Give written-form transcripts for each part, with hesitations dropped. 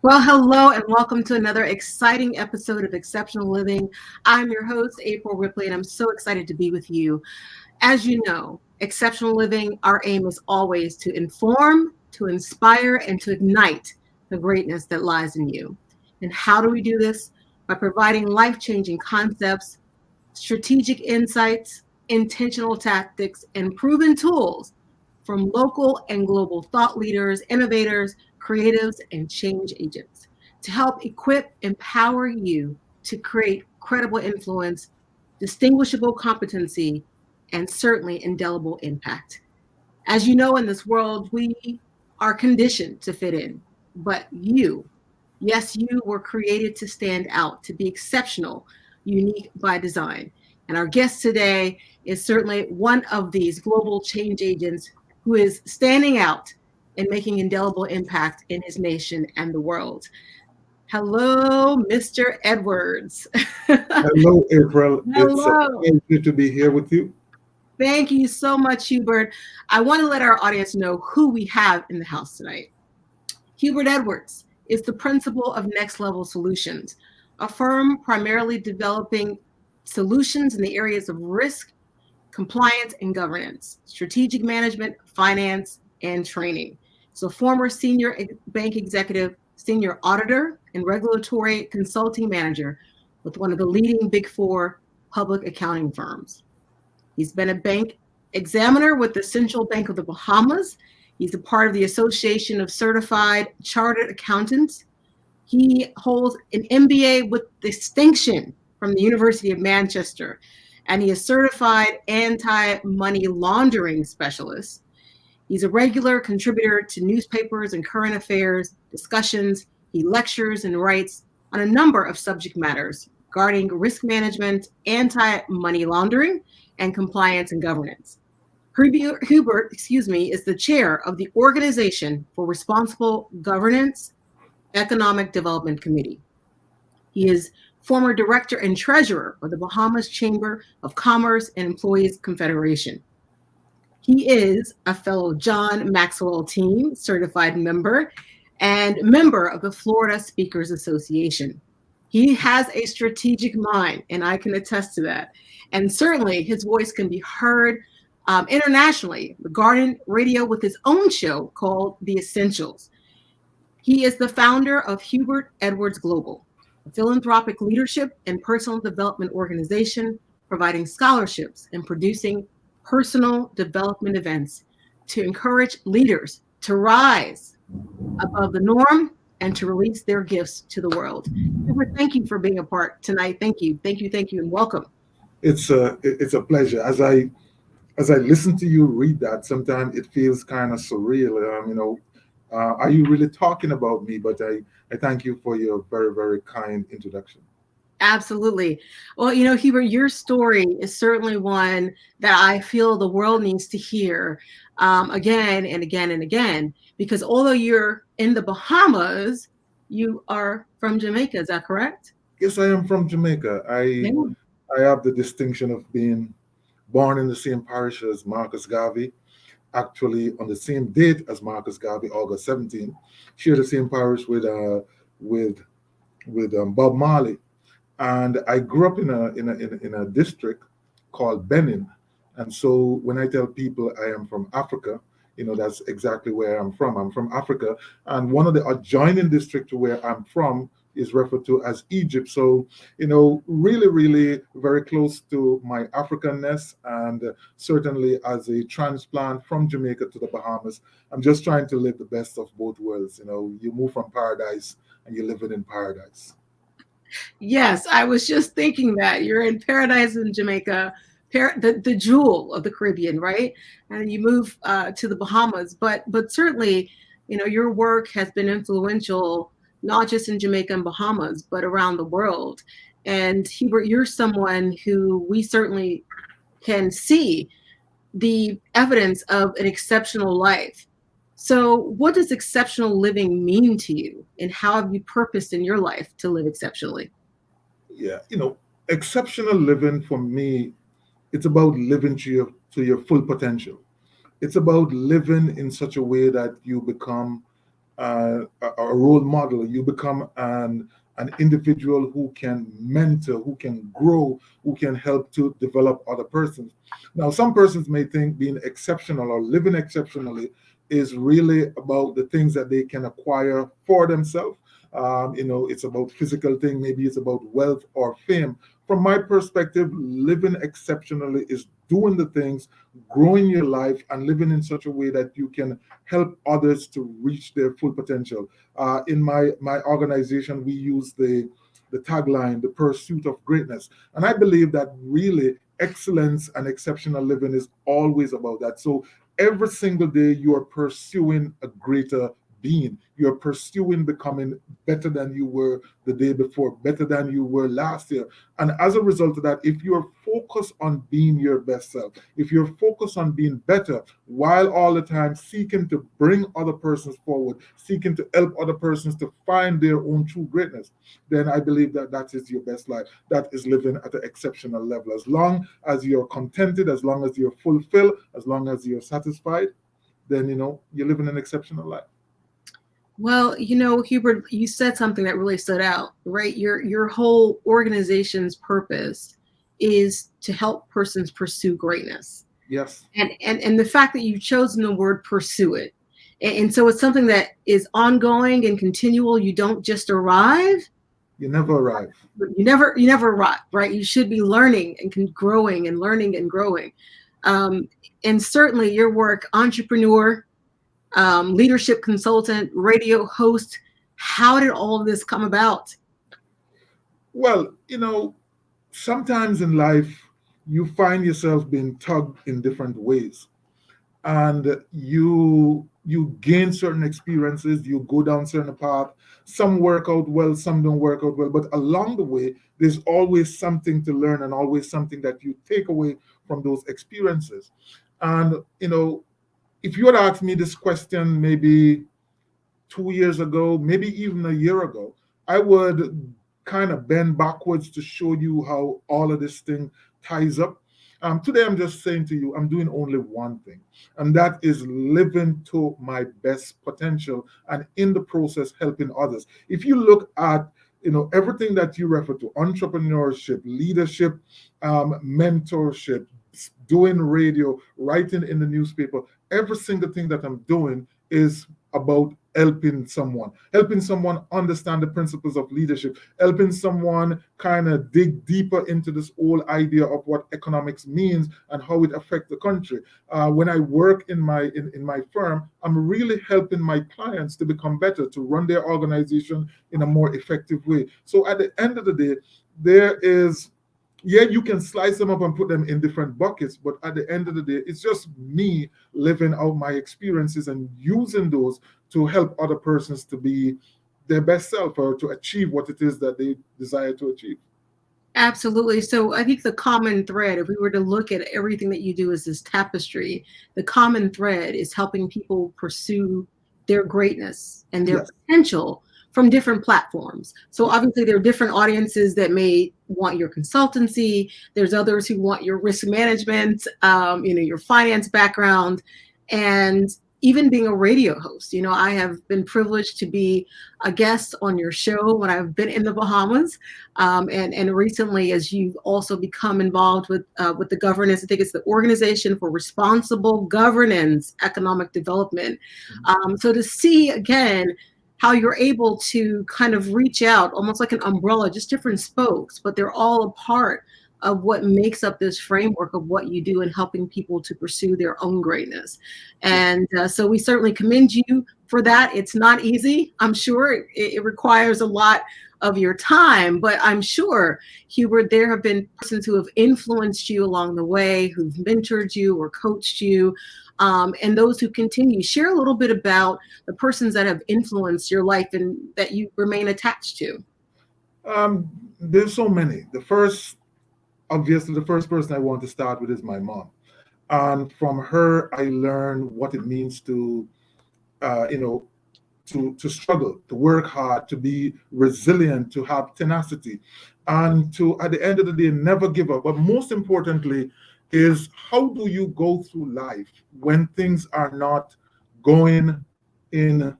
Well, hello and welcome to another exciting episode of Exceptional Living. I'm your host, April Ripley, and I'm so excited to be with you. As you know, Exceptional Living, our aim is always to inform, to inspire, and to ignite the greatness that lies in you. And how do we do this? By providing life changing concepts, strategic insights, intentional tactics, and proven tools from local and global thought leaders, innovators, creatives, and change agents to help equip, empower you to create credible influence, distinguishable competency, and certainly indelible impact. As you know, in this world, we are conditioned to fit in, but you, yes, you were created to stand out, to be exceptional, unique by design. And our guest today is certainly one of these global change agents who is standing out and making indelible impact in his nation and the world. Hello, Mr. Edwards. Hello, April. It's a Hello. pleasure to be here with you. Thank you so much, Hubert. I want to let our audience know who we have in the house tonight. Hubert Edwards is the principal of Next Level Solutions, a firm primarily developing solutions in the areas of risk, compliance, and governance, strategic management, finance, and training. So, former senior bank executive, senior auditor, and regulatory consulting manager with one of the leading Big Four public accounting firms. He's been a bank examiner with the Central Bank of the Bahamas. He's a part of the Association of Certified Chartered Accountants. He holds an MBA with distinction from the University of Manchester, and he is certified anti-money laundering specialist. He's a regular contributor to newspapers and current affairs discussions. He lectures and writes on a number of subject matters regarding risk management, anti-money laundering, and compliance and governance. Hubert, is the chair of the Organization for Responsible Governance Economic Development Committee. He is former director and treasurer of the Bahamas Chamber of Commerce and Employees Confederation. He is a fellow John Maxwell Team certified member and member of the Florida Speakers Association. He has a strategic mind, and I can attest to that. And certainly his voice can be heard internationally regarding radio with his own show called The Essentials. He is the founder of Hubert Edwards Global, a philanthropic leadership and personal development organization providing scholarships and producing personal development events to encourage leaders to rise above the norm and to release their gifts to the world. Hubert, thank you for being a part tonight. Thank you, and welcome. It's a pleasure. As I listen to you read that, sometimes it feels kind of surreal. Are you really talking about me? But I thank you for your very, very kind introduction. Absolutely. Well, Hubert, your story is certainly one that I feel the world needs to hear again and again and again, because although you're in the Bahamas, you are from Jamaica. Is that correct? Yes, I am from Jamaica. Yeah. I have the distinction of being born in the same parish as Marcus Garvey, actually on the same date as Marcus Garvey, August 17th. Share the same parish with Bob Marley. And I grew up in a district called Benin. And so when I tell people I am from Africa, that's exactly where I'm from. I'm from Africa. And one of the adjoining districts to where I'm from is referred to as Egypt. So, really, really very close to my Africanness. And certainly as a transplant from Jamaica to the Bahamas, I'm just trying to live the best of both worlds. You move from paradise and you're living in paradise. Yes, I was just thinking that you're in paradise in Jamaica, the jewel of the Caribbean, right? And you move to the Bahamas, but certainly, your work has been influential not just in Jamaica and Bahamas, but around the world. And Hubert, you're someone who we certainly can see the evidence of an exceptional life. So, what does exceptional living mean to you, and how have you purposed in your life to live exceptionally? Yeah, exceptional living for me, it's about living to your full potential. It's about living in such a way that you become a role model. You become an individual who can mentor, who can grow, who can help to develop other persons. Now, some persons may think being exceptional or living exceptionally is really about the things that they can acquire for themselves. It's about physical thing, maybe it's about wealth or fame. From my perspective, living exceptionally is doing the things, growing your life, and living in such a way that you can help others to reach their full potential. In my organization, we use the tagline, the pursuit of greatness. And I believe that really excellence and exceptional living is always about that. So every single day you are pursuing a greater being. You're pursuing becoming better than you were the day before, better than you were last year. And as a result of that, if you're focused on being your best self, if you're focused on being better while all the time seeking to bring other persons forward, seeking to help other persons to find their own true greatness, then I believe that that is your best life. That is living at an exceptional level. As long as you're contented, as long as you're fulfilled, as long as you're satisfied, then you're living an exceptional life. Well, Hubert, you said something that really stood out, right? Your whole organization's purpose is to help persons pursue greatness. Yes. And the fact that you've chosen the word pursue it. And so it's something that is ongoing and continual. You don't just arrive. You never arrive. You never arrive, right? You should be learning and growing and learning and growing. And certainly your work, entrepreneur, leadership consultant, radio host. How did all of this come about? Well, sometimes in life you find yourself being tugged in different ways, and you gain certain experiences, you go down certain path. Some work out well, some don't work out well, but along the way there's always something to learn and always something that you take away from those experiences. And if you had asked me this question maybe 2 years ago, maybe even a year ago, I would kind of bend backwards to show you how all of this thing ties up. Today, I'm just saying to you, I'm doing only one thing, and that is living to my best potential and in the process helping others. If you look at everything that you refer to, entrepreneurship, leadership, mentorship, doing radio, writing in the newspaper, every single thing that I'm doing is about helping someone understand the principles of leadership, helping someone kind of dig deeper into this whole idea of what economics means and how it affects the country. When I work in my firm, I'm really helping my clients to become better, to run their organization in a more effective way. So at the end of the day, there is, yeah, you can slice them up and put them in different buckets, but at the end of the day, it's just me living out my experiences and using those to help other persons to be their best self or to achieve what it is that they desire to achieve. Absolutely. So I think the common thread, if we were to look at everything that you do as this tapestry, the common thread is helping people pursue their greatness and their Yes. potential from different platforms. So obviously there are different audiences that may want your consultancy. There's others who want your risk management, your finance background, and even being a radio host. I have been privileged to be a guest on your show when I've been in the Bahamas. And recently, as you've also become involved with the governance, I think it's the Organization for Responsible Governance, Economic Development. So to see again how you're able to kind of reach out, almost like an umbrella, just different spokes, but they're all a part of what makes up this framework of what you do in helping people to pursue their own greatness. And so we certainly commend you for that. It's not easy. I'm sure it requires a lot of your time, but I'm sure, Hubert, there have been persons who have influenced you along the way, who've mentored you or coached you, and those who continue. Share a little bit about the persons that have influenced your life and that you remain attached to. There's so many. Obviously, the first person I want to start with is my mom. And from her, I learned what it means to, to struggle, to work hard, to be resilient, to have tenacity, and to, at the end of the day, never give up. But most importantly, is how do you go through life when things are not going in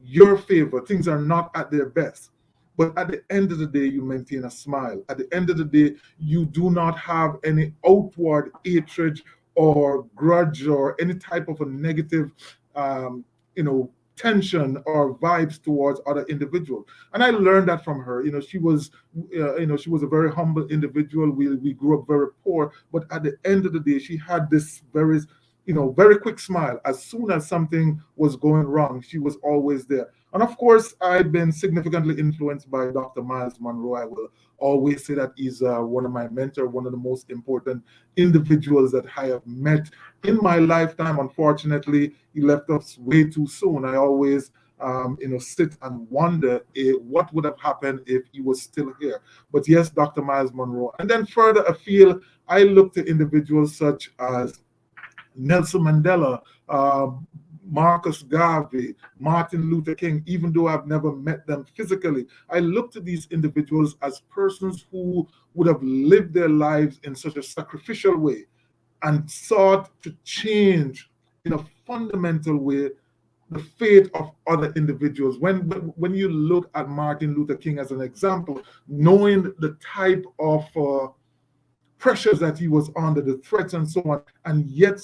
your favor, things are not at their best. But at the end of the day, you maintain a smile. At the end of the day, you do not have any outward hatred or grudge or any type of a negative, um, tension or vibes towards other individuals. And I learned that from her. She was a very humble individual. We grew up very poor, but at the end of the day, she had this very quick smile. As soon as something was going wrong, she was always there. And of course, I've been significantly influenced by Dr. Miles Monroe. I will always say that he's one of my mentors, one of the most important individuals that I have met in my lifetime. Unfortunately, he left us way too soon. I always sit and wonder what would have happened if he was still here. But yes, Dr. Miles Monroe. And then further afield, I look to individuals such as Nelson Mandela, Marcus Garvey, Martin Luther King. Even though I've never met them physically, I look to these individuals as persons who would have lived their lives in such a sacrificial way and sought to change in a fundamental way the fate of other individuals. When you look at Martin Luther King as an example, knowing the type of pressures that he was under, the threats and so on, and yet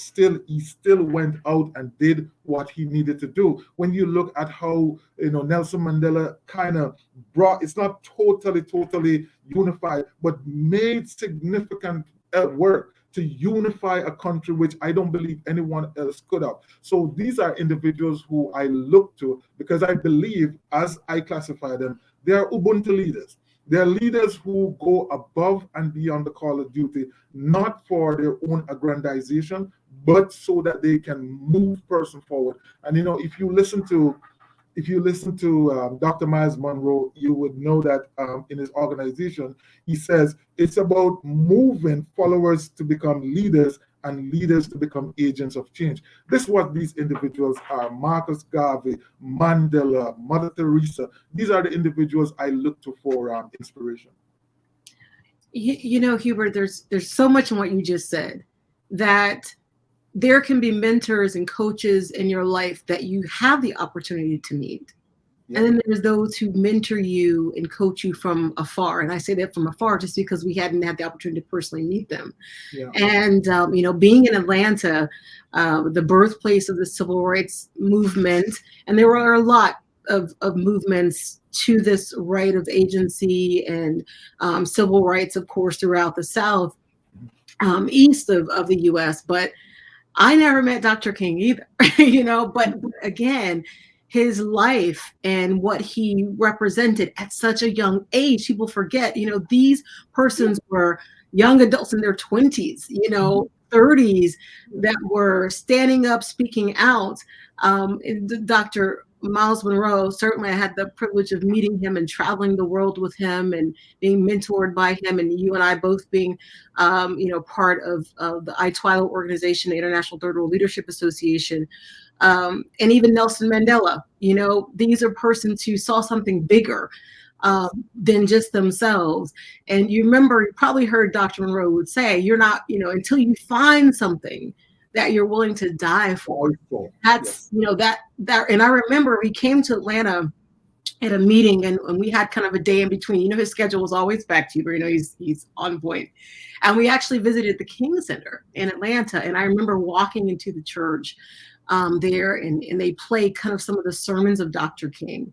he still went out and did what he needed to do. When you look at how Nelson Mandela kind of brought, it's not totally unified, but made significant work to unify a country, which I don't believe anyone else could have. So these are individuals who I look to because I believe, as I classify them, they are Ubuntu leaders. They're leaders who go above and beyond the call of duty, not for their own aggrandization, but so that they can move person forward. And if you listen to Dr. Miles Monroe, you would know that in his organization, he says it's about moving followers to become leaders and leaders to become agents of change. This is what these individuals are: Marcus Garvey, Mandela, Mother Teresa. These are the individuals I look to for inspiration. Hubert, there's so much in what you just said that there can be mentors and coaches in your life that you have the opportunity to meet. Yeah. And then there's those who mentor you and coach you from afar. And I say that from afar just because we hadn't had the opportunity to personally meet them. Yeah. And, being in Atlanta, the birthplace of the civil rights movement, and there were a lot of movements to this right of agency and civil rights, of course, throughout the South, east of the U.S. But I never met Dr. King either, but again, his life and what he represented at such a young age, people forget, these persons were young adults in their 20s, 30s that were standing up, speaking out. Dr. Miles Monroe, certainly I had the privilege of meeting him and traveling the world with him and being mentored by him, and you and I both being, part of the ITWILO organization, the International Third World Leadership Association, and even Nelson Mandela. These are persons who saw something bigger than just themselves. And you probably heard Dr. Monroe would say, you're not, until you find something that you're willing to die for. That's, that, and I remember we came to Atlanta at a meeting and we had kind of a day in between. His schedule was always back to you, he's on point. And we actually visited the King Center in Atlanta. And I remember walking into the church there and they played kind of some of the sermons of Dr. King.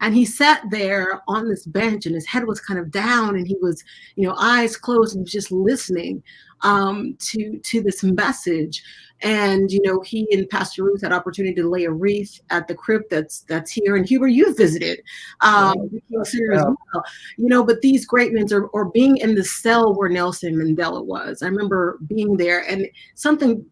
And he sat there on this bench and his head was kind of down and he was, eyes closed and he was just listening to this message. And, he and Pastor Ruth had opportunity to lay a wreath at the crypt that's here. And Hubert, you've visited the King Center as well. But these great men or being in the cell where Nelson Mandela was. I remember being there and something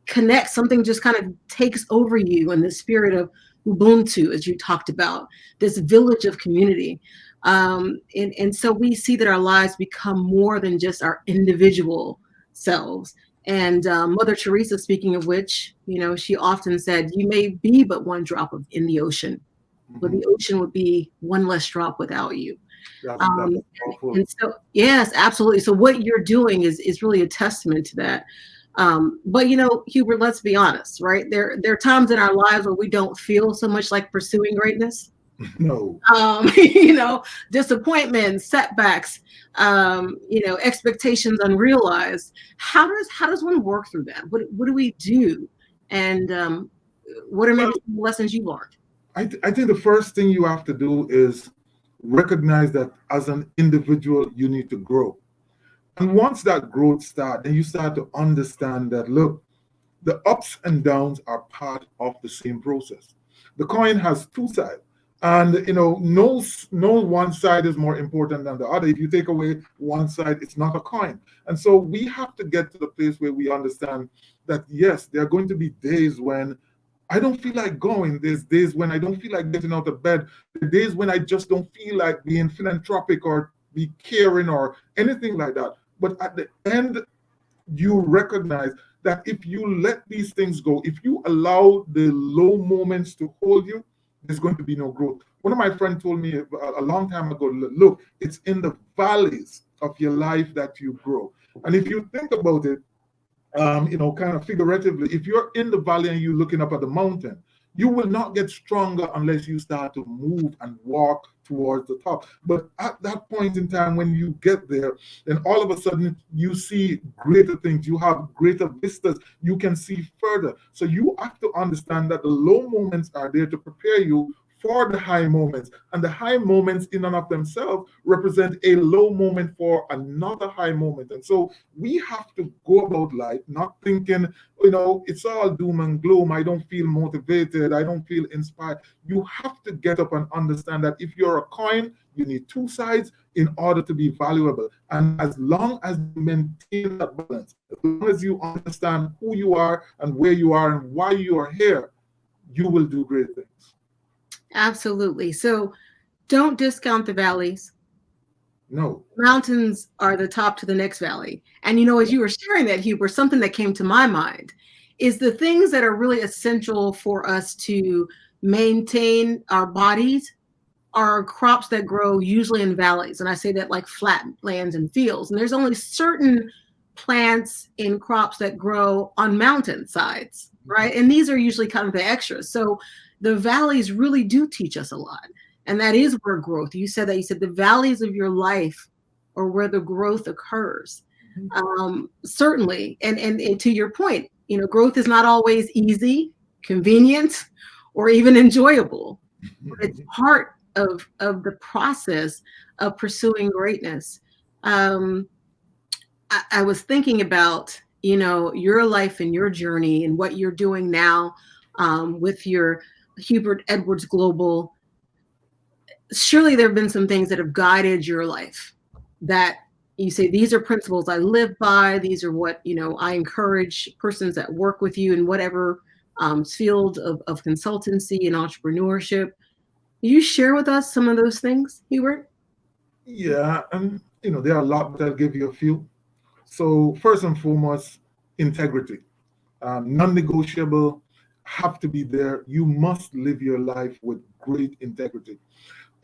connects, something just kind of takes over you in the spirit of Ubuntu, as you talked about, this village of community. And so we see that our lives become more than just our individual selves. And Mother Teresa, speaking of which, she often said, you may be but one drop in the ocean, but the ocean would be one less drop without you. And so, yes, absolutely. So what you're doing is really a testament to that. But Hubert, let's be honest, right? There are times in our lives where we don't feel so much like pursuing greatness. No. You know, disappointments, setbacks, expectations unrealized. How does one work through that? What do we do? And what are maybe Well, some lessons you learned? I think the first thing you have to do is recognize that as an individual, you need to grow. And once that growth starts, then you start to understand that, look, the ups and downs are part of the same process. The coin has two sides. And no one side is more important than the other. If you take away one side, it's not a coin. And so we have to get to the place where we understand that yes, there are going to be days when I don't feel like going. There's days when I don't feel like getting out of bed. The days when I just don't feel like being philanthropic or be caring or anything like that. But at the end, you recognize that if you let these things go, if you allow the low moments to hold you, there's going to be no growth. One of my friends told me a long time ago, look, it's in the valleys of your life that you grow. And if you think about it, kind of figuratively, if you're in the valley and you're looking up at the mountain, you will not get stronger unless you start to move and walk towards the top. But at that point in time, when you get there, then all of a sudden you see greater things, you have greater vistas, you can see further. So you have to understand that the low moments are there to prepare you for the high moments. And the high moments, in and of themselves, represent a low moment for another high moment. And so we have to go about life not thinking, it's all doom and gloom. I don't feel motivated. I don't feel inspired. You have to get up and understand that if you're a coin, you need two sides in order to be valuable. And as long as you maintain that balance, as long as you understand who you are and where you are and why you are here, you will do great things. Absolutely. So don't discount the valleys. No. Mountains are the top to the next valley. And as you were sharing that, Hubert, something that came to my mind is the things that are really essential for us to maintain our bodies are crops that grow usually in valleys. And I say that like flat lands and fields. And there's only certain plants and crops that grow on mountain sides, right? And these are usually kind of the extras. So the valleys really do teach us a lot. And that is where growth, you said the valleys of your life are where the growth occurs. Certainly. And to your point, growth is not always easy, convenient, or even enjoyable. But it's part of the process of pursuing greatness. I was thinking about, your life and your journey and what you're doing now with your Hubert Edwards Global. Surely there have been some things that have guided your life that you say, these are principles I live by. These are what, I encourage persons that work with you in whatever field of consultancy and entrepreneurship. You share with us some of those things, Hubert? Yeah, and there are a lot, but I'll give you a few. So first and foremost, integrity, non-negotiable, have to be there. You must live your life with great integrity.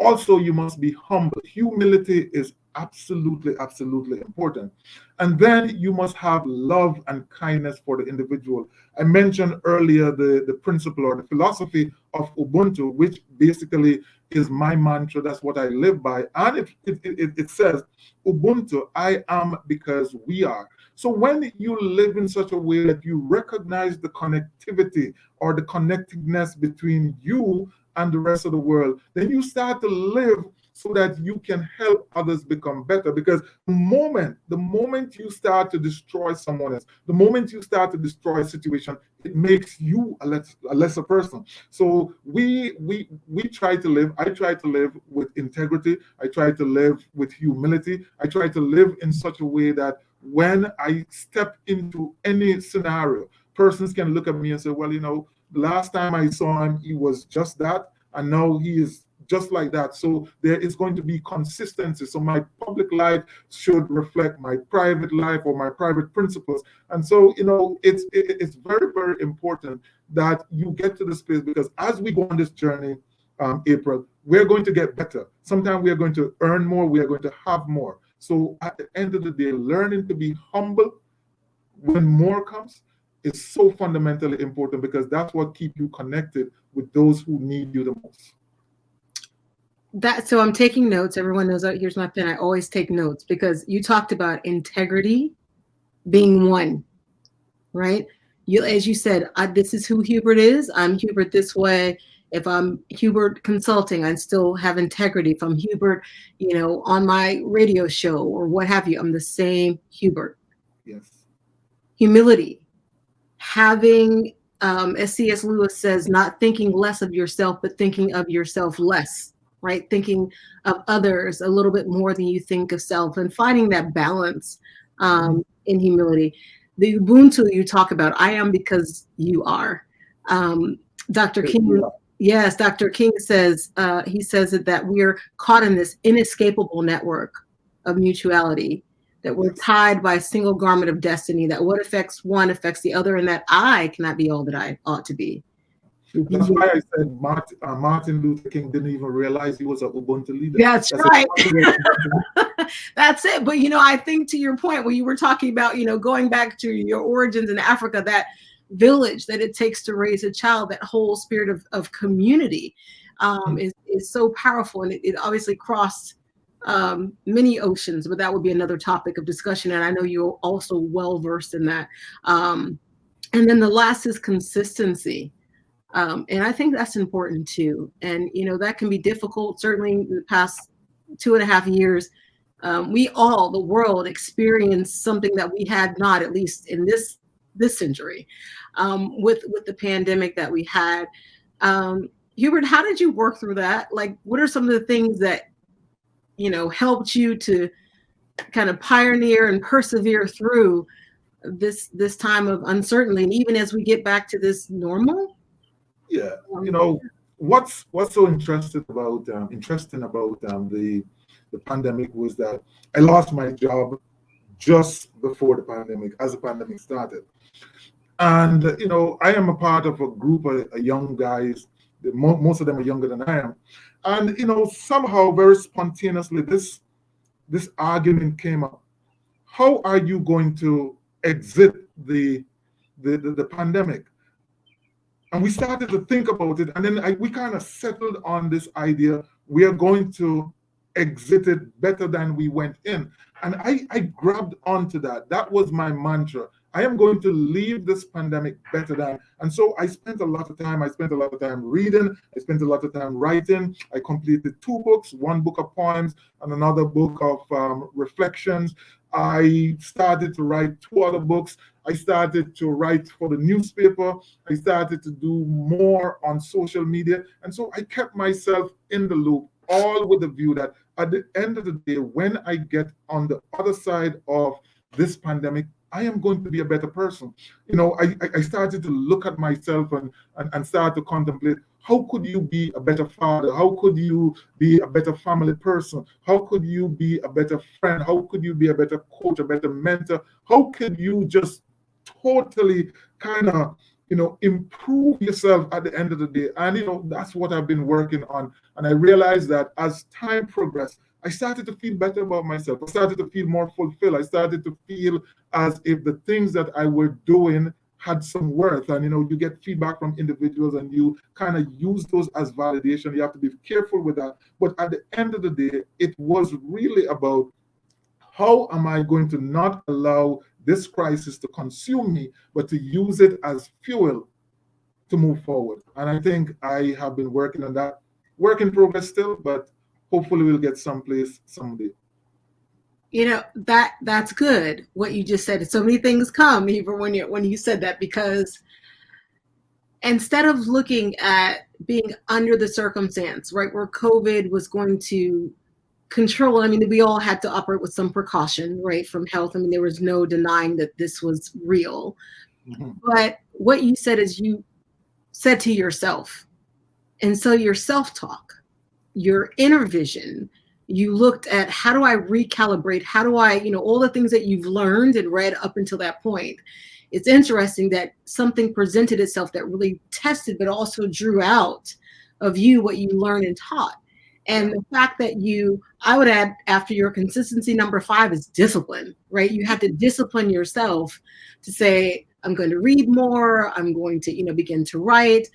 Also, you must be humble. Humility is absolutely, absolutely important. And then you must have love and kindness for the individual. I mentioned earlier the principle or the philosophy of Ubuntu, which basically is my mantra. That's what I live by. And it says, Ubuntu, I am because we are. So when you live in such a way that you recognize the connectivity or the connectedness between you and the rest of the world, then you start to live so that you can help others become better. Because the moment you start to destroy someone else, the moment you start to destroy a situation, it makes you a lesser person. So we try to live. I try to live with integrity. I try to live with humility. I try to live in such a way that when I step into any scenario, persons can look at me and say, well, the last time I saw him, he was just that, and now he is just like that. So there is going to be consistency. So my public life should reflect my private life or my private principles. And so, it's very, very important that you get to this place, because as we go on this journey, April, we're going to get better. Sometimes we are going to earn more, we are going to have more. So at the end of the day, learning to be humble, when more comes, is so fundamentally important because that's what keep you connected with those who need you the most. So I'm taking notes. Everyone knows that. Here's my pen. I always take notes because you talked about integrity being one, right? As you said, this is who Hubert is. I'm Hubert this way. If I'm Hubert consulting, I still have integrity. If I'm Hubert, on my radio show or what have you, I'm the same Hubert. Yes. Humility, having, as C.S. Lewis says, not thinking less of yourself, but thinking of yourself less, right? Thinking of others a little bit more than you think of self, and finding that balance in humility. The Ubuntu you talk about, I am because you are. Dr. King, yes, Dr. King says, he says that we're caught in this inescapable network of mutuality, that we're tied by a single garment of destiny, that what affects one affects the other, and that I cannot be all that I ought to be. That's why I said Martin Luther King didn't even realize he was an Ubuntu leader. That's right. That's it. But, I think to your point where you were talking about, going back to your origins in Africa, that village that it takes to raise a child, that whole spirit of community is so powerful. And it obviously crossed many oceans, but that would be another topic of discussion. And I know you're also well versed in that. And then the last is consistency. And I think that's important too. And, that can be difficult. Certainly in the past 2.5 years, the world experienced something that we had not, at least in this century, with the pandemic that we had. Hubert, how did you work through that? Like, what are some of the things that, helped you to kind of pioneer and persevere through this time of uncertainty, and even as we get back to this normal? Yeah, what's so interesting about the pandemic was that I lost my job just before the pandemic, as the pandemic started, and I am a part of a group of young guys. Most of them are younger than I am, and somehow very spontaneously this argument came up. How are you going to exit the pandemic? And we started to think about it, and then we kind of settled on this idea: we are going to exit it better than we went in. And I grabbed onto that. That was my mantra. I am going to leave this pandemic better than. And so I spent a lot of time. I spent a lot of time reading. I spent a lot of time writing. I completed 2 books, one book of poems and another book of reflections. I started to write 2 other books. I started to write for the newspaper. I started to do more on social media. And so I kept myself in the loop, all with the view that at the end of the day, when I get on the other side of this pandemic, I am going to be a better person. I started to look at myself and start to contemplate, how could you be a better father? How could you be a better family person? How could you be a better friend? How could you be a better coach, a better mentor? How could you just totally kind of improve yourself at the end of the day? And that's what I've been working on. And I realized that as time progressed, I started to feel better about myself. I started to feel more fulfilled. I started to feel as if the things that I were doing had some worth. And you get feedback from individuals and you kind of use those as validation. You have to be careful with that. But at the end of the day, it was really about, how am I going to not allow this crisis to consume me, but to use it as fuel to move forward? And I think I have been working on that. Work in progress still, but hopefully we'll get someplace someday. That's good what you just said. So many things come even when you said that, because instead of looking at being under the circumstance, right, where COVID was going to control, I mean, we all had to operate with some precaution, right, from health. I mean, there was no denying that this was real. Mm-hmm. But what you said is, you said to yourself, and so your self-talk, your inner vision, you looked at, how do I recalibrate? How do I, all the things that you've learned and read up until that point. It's interesting that something presented itself that really tested, but also drew out of you what you learned and taught. And the fact that I would add after your consistency, number 5 is discipline, right? You had to discipline yourself to say, I'm going to read more. I'm going to, begin to write.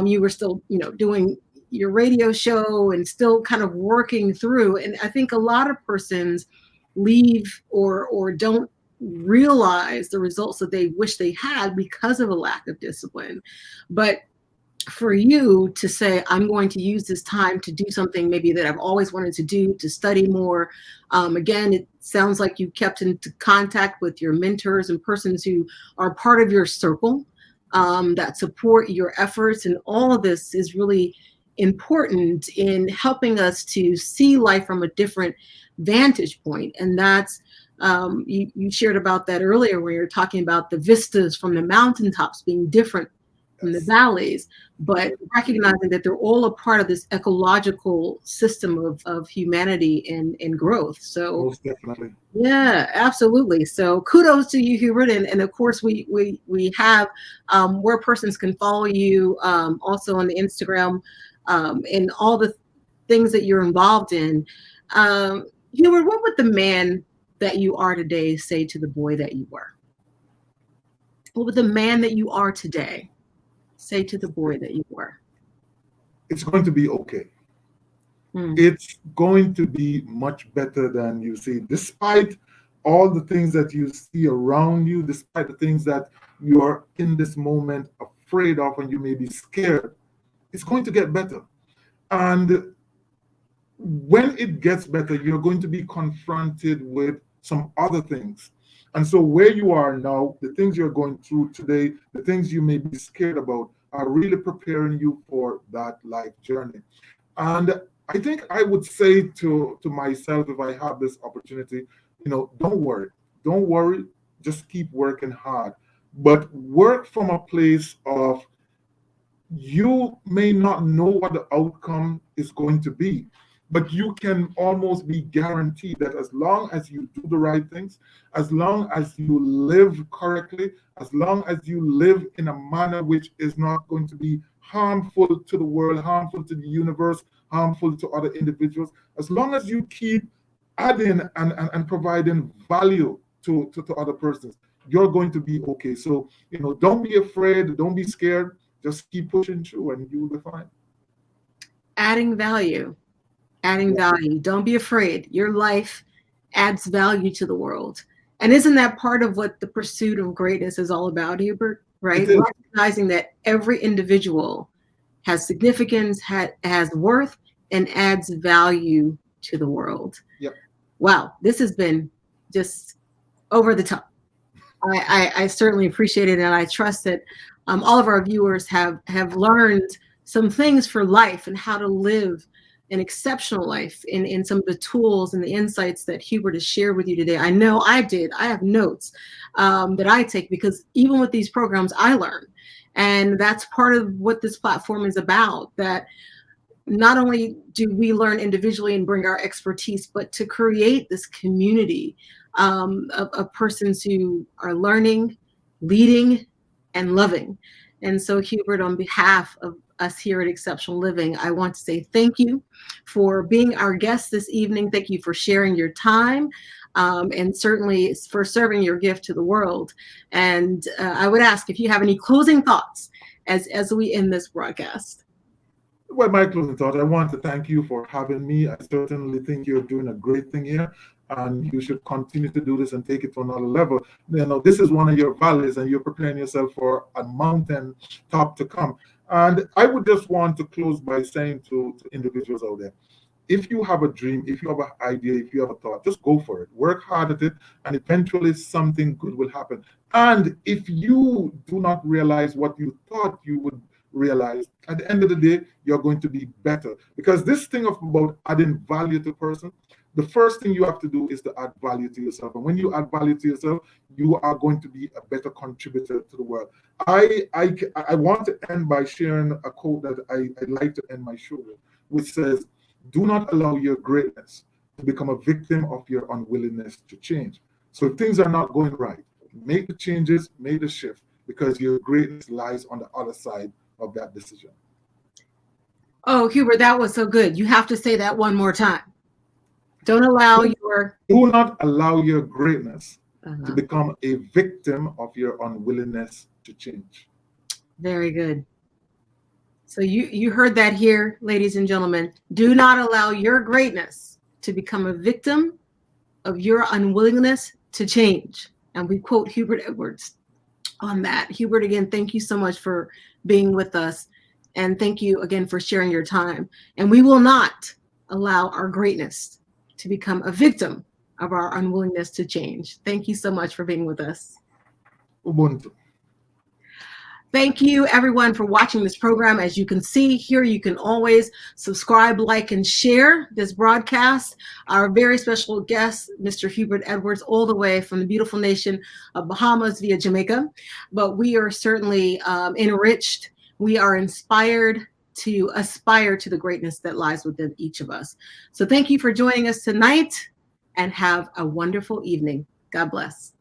You were still, doing your radio show and still kind of working through. And I think a lot of persons leave or don't realize the results that they wish they had because of a lack of discipline. But for you to say, I'm going to use this time to do something maybe that I've always wanted to do, to study more. Again, it sounds like you kept into contact with your mentors and persons who are part of your circle that support your efforts. And all of this is really important in helping us to see life from a different vantage point. And that's, you shared about that earlier, where you're talking about the vistas from the mountaintops being different from the valleys, but recognizing that they're all a part of this ecological system of humanity and growth. So Most definitely. yeah, absolutely. So kudos to you, Hubert. And of course, we have where persons can follow you also on the Instagram and all the things that you're involved in. Hubert, what would the man that you are today say to the boy that you were? What would the man that you are today say to the boy that you were? It's going to be okay. Hmm. It's going to be much better than you see, despite all the things that you see around you, despite the things that you are in this moment afraid of and you may be scared. It's going to get better. And when it gets better, you're going to be confronted with some other things. And so, where you are now, the things you're going through today, the things you may be scared about, are really preparing you for that life journey. And I think I would say to myself, if I have this opportunity, don't worry. Don't worry. Just keep working hard. But work from a place of, you may not know what the outcome is going to be, but you can almost be guaranteed that as long as you do the right things, as long as you live correctly, as long as you live in a manner which is not going to be harmful to the world, harmful to the universe, harmful to other individuals, as long as you keep adding and providing value to other persons, you're going to be okay. So, don't be afraid, don't be scared, just keep pushing through and you will be fine. Adding value. Adding value. Don't be afraid. Your life adds value to the world. And isn't that part of what the pursuit of greatness is all about, Hubert? Right? It is. Recognizing that every individual has significance, has worth, and adds value to the world. Yep. Wow, this has been just over the top. I certainly appreciate it, and I trust that all of our viewers have learned some things for life and how to live an exceptional life in some of the tools and the insights that Hubert has shared with you today. I know I did. I have notes that I take, because even with these programs, I learn. And that's part of what this platform is about, that not only do we learn individually and bring our expertise, but to create this community of persons who are learning, leading, and loving. And so, Hubert, on behalf of us here at Exceptional Living, I want to say thank you for being our guest this evening. Thank you for sharing your time, and certainly for serving your gift to the world. And I would ask if you have any closing thoughts as we end this broadcast. Well, my closing thought, I want to thank you for having me. I certainly think you're doing a great thing here, and you should continue to do this and take it to another level. This is one of your valleys, and you're preparing yourself for a mountain top to come. And I would just want to close by saying to individuals out there, if you have a dream, if you have an idea, if you have a thought, just go for it. Work hard at it, and eventually something good will happen. And if you do not realize what you thought you would realize, at the end of the day, you're going to be better. Because this thing about adding value to a person, the first thing you have to do is to add value to yourself. And when you add value to yourself, you are going to be a better contributor to the world. I want to end by sharing a quote that I like to end my show with, which says, do not allow your greatness to become a victim of your unwillingness to change. So if things are not going right, make the changes, make the shift, because your greatness lies on the other side of that decision. Oh, Hubert, that was so good. You have to say that one more time. Don't allow your. Do not allow your greatness to Uh-huh. become a victim of your unwillingness to change. Very good. So you heard that here, ladies and gentlemen. Do not allow your greatness to become a victim of your unwillingness to change. And we quote Hubert Edwards on that. Hubert, again, thank you so much for being with us. And thank you again for sharing your time. And we will not allow our greatness to become a victim of our unwillingness to change. Thank you so much for being with us. Ubuntu. Thank you, everyone, for watching this program. As you can see here, you can always subscribe, like, and share this broadcast. Our very special guest, Mr. Hubert Edwards, all the way from the beautiful nation of Bahamas via Jamaica. But we are certainly enriched. We are inspired to aspire to the greatness that lies within each of us. So thank you for joining us tonight, and have a wonderful evening. God bless.